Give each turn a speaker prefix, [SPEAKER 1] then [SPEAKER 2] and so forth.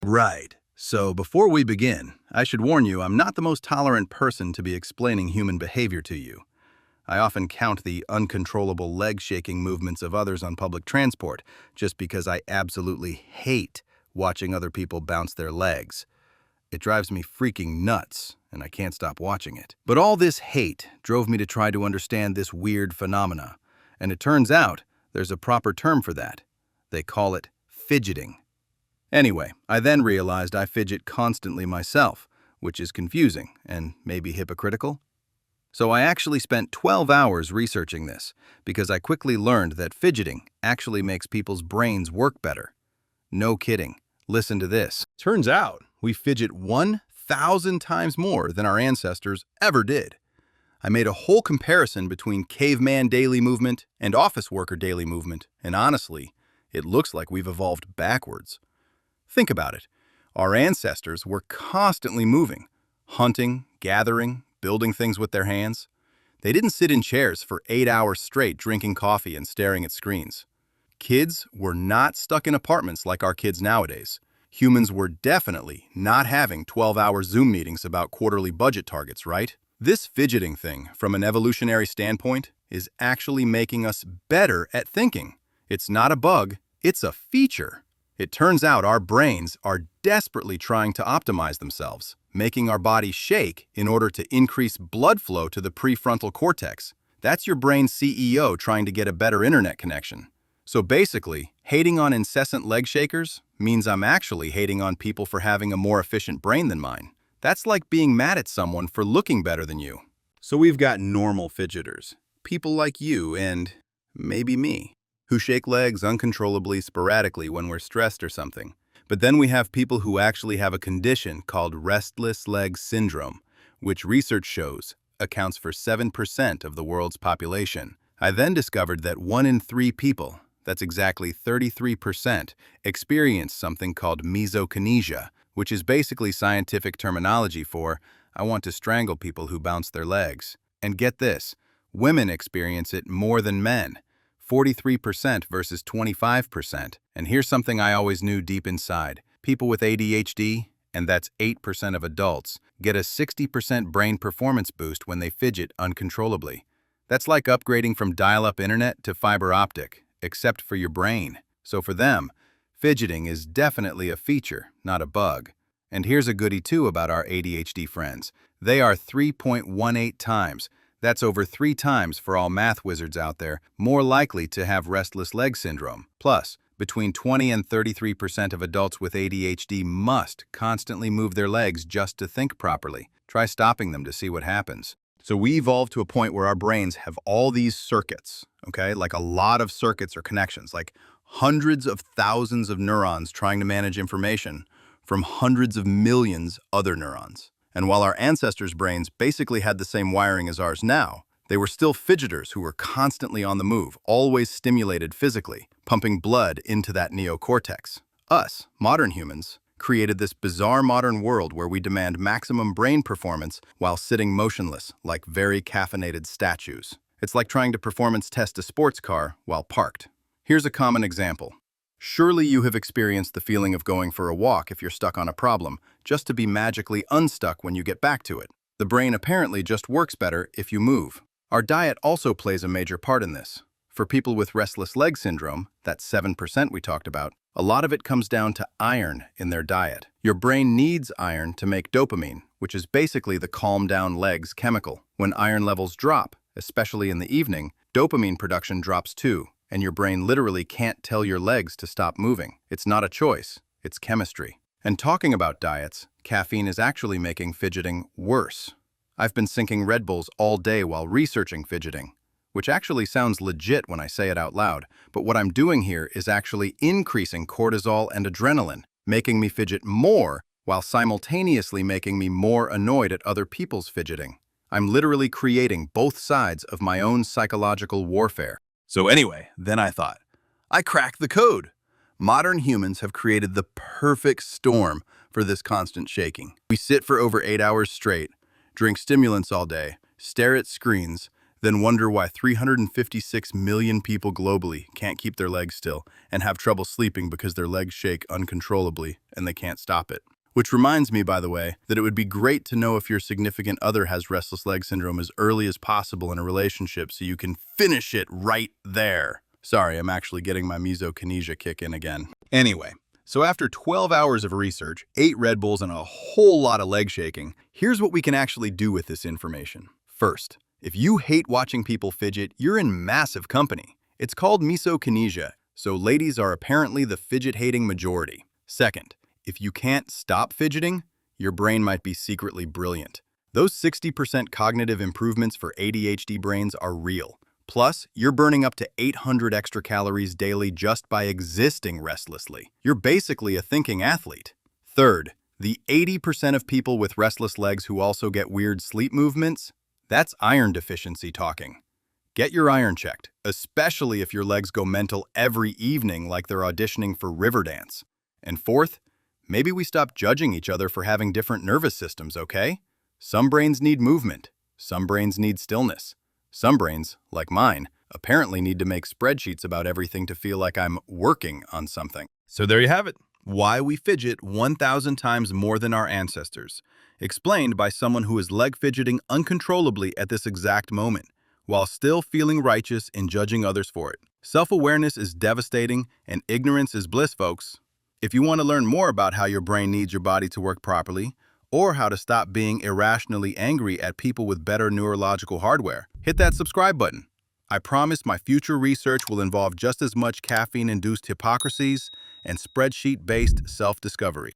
[SPEAKER 1] Right. So before we begin, I should warn you I'm not the most tolerant person to be explaining human behavior to you. I often count the uncontrollable leg-shaking movements of others on public transport just because I absolutely hate watching other people bounce their legs. It drives me freaking nuts, and I can't stop watching it. But all this hate drove me to try to understand this weird phenomena, and it turns out there's a proper term for that. They call it fidgeting. Anyway, I then realized I fidget constantly myself, which is confusing and maybe hypocritical. So I actually spent 12 hours researching this, because I quickly learned that fidgeting actually makes people's brains work better. No kidding. Listen to this. Turns out we fidget 1,000 times more than our ancestors ever did. I made a whole comparison between caveman daily movement and office worker daily movement, and honestly, it looks like we've evolved backwards. Think about it. Our ancestors were constantly moving, hunting, gathering, building things with their hands. They didn't sit in chairs for 8 hours straight drinking coffee and staring at screens. Kids were not stuck in apartments like our kids nowadays. Humans were definitely not having 12-hour Zoom meetings about quarterly budget targets, right? This fidgeting thing, from an evolutionary standpoint, is actually making us better at thinking. It's not a bug, it's a feature. It turns out our brains are desperately trying to optimize themselves, making our bodies shake in order to increase blood flow to the prefrontal cortex. That's your brain's CEO trying to get a better internet connection. So basically, hating on incessant leg shakers means I'm actually hating on people for having a more efficient brain than mine. That's like being mad at someone for looking better than you. So we've got normal fidgeters, people like you and maybe me, who shake legs uncontrollably sporadically when we're stressed or something. But then we have people who actually have a condition called restless leg syndrome, which research shows accounts for 7% of the world's population. I then discovered that 1 in 3 people, that's exactly 33%, experience something called mesokinesia, which is basically scientific terminology for I want to strangle people who bounce their legs. And get this, women experience it more than men. 43% versus 25%. And here's something I always knew deep inside. People with ADHD, and that's 8% of adults, get a 60% brain performance boost when they fidget uncontrollably. That's like upgrading from dial-up internet to fiber optic, except for your brain. So for them, fidgeting is definitely a feature, not a bug. And here's a goodie too about our ADHD friends. They are 3.18 times, that's over 3 times for all math wizards out there, more likely to have restless leg syndrome. Plus, between 20 and 33% of adults with ADHD must constantly move their legs just to think properly. Try stopping them to see what happens. So we evolved to a point where our brains have all these circuits, okay? Like a lot of circuits or connections, like hundreds of thousands of neurons trying to manage information from hundreds of millions other neurons. And while our ancestors' brains basically had the same wiring as ours now, they were still fidgeters who were constantly on the move, always stimulated physically, pumping blood into that neocortex. Us, modern humans, created this bizarre modern world where we demand maximum brain performance while sitting motionless, like very caffeinated statues. It's like trying to performance test a sports car while parked. Here's a common example. Surely you have experienced the feeling of going for a walk if you're stuck on a problem, just to be magically unstuck when you get back to it. The brain apparently just works better if you move. Our diet also plays a major part in this. For people with restless leg syndrome, that 7% we talked about, a lot of it comes down to iron in their diet. Your brain needs iron to make dopamine, which is basically the calm down legs chemical. When iron levels drop, especially in the evening, dopamine production drops too, and your brain literally can't tell your legs to stop moving. It's not a choice, it's chemistry. And talking about diets, caffeine is actually making fidgeting worse. I've been sinking Red Bulls all day while researching fidgeting, which actually sounds legit when I say it out loud, but what I'm doing here is actually increasing cortisol and adrenaline, making me fidget more while simultaneously making me more annoyed at other people's fidgeting. I'm literally creating both sides of my own psychological warfare. So anyway, then I thought, I cracked the code. Modern humans have created the perfect storm for this constant shaking. We sit for over 8 hours straight, drink stimulants all day, stare at screens, then wonder why 356 million people globally can't keep their legs still and have trouble sleeping because their legs shake uncontrollably and they can't stop it. Which reminds me, by the way, that it would be great to know if your significant other has restless leg syndrome as early as possible in a relationship so you can finish it right there. Sorry, I'm actually getting my mesokinesia kick in again. Anyway, so after 12 hours of research, 8 Red Bulls, and a whole lot of leg shaking, here's what we can actually do with this information. First, if you hate watching people fidget, you're in massive company. It's called mesokinesia, so ladies are apparently the fidget-hating majority. Second, if you can't stop fidgeting, your brain might be secretly brilliant. Those 60% cognitive improvements for ADHD brains are real. Plus, you're burning up to 800 extra calories daily just by existing restlessly. You're basically a thinking athlete. Third, the 80% of people with restless legs who also get weird sleep movements, that's iron deficiency talking. Get your iron checked, especially if your legs go mental every evening like they're auditioning for Riverdance. And fourth, maybe we stop judging each other for having different nervous systems, okay? Some brains need movement. Some brains need stillness. Some brains, like mine, apparently need to make spreadsheets about everything to feel like I'm working on something. So there you have it. Why we fidget 1,000 times more than our ancestors. Explained by someone who is leg fidgeting uncontrollably at this exact moment, while still feeling righteous in judging others for it. Self-awareness is devastating and ignorance is bliss, folks. If you want to learn more about how your brain needs your body to work properly, or how to stop being irrationally angry at people with better neurological hardware, hit that subscribe button. I promise my future research will involve just as much caffeine-induced hypocrisies and spreadsheet-based self-discovery.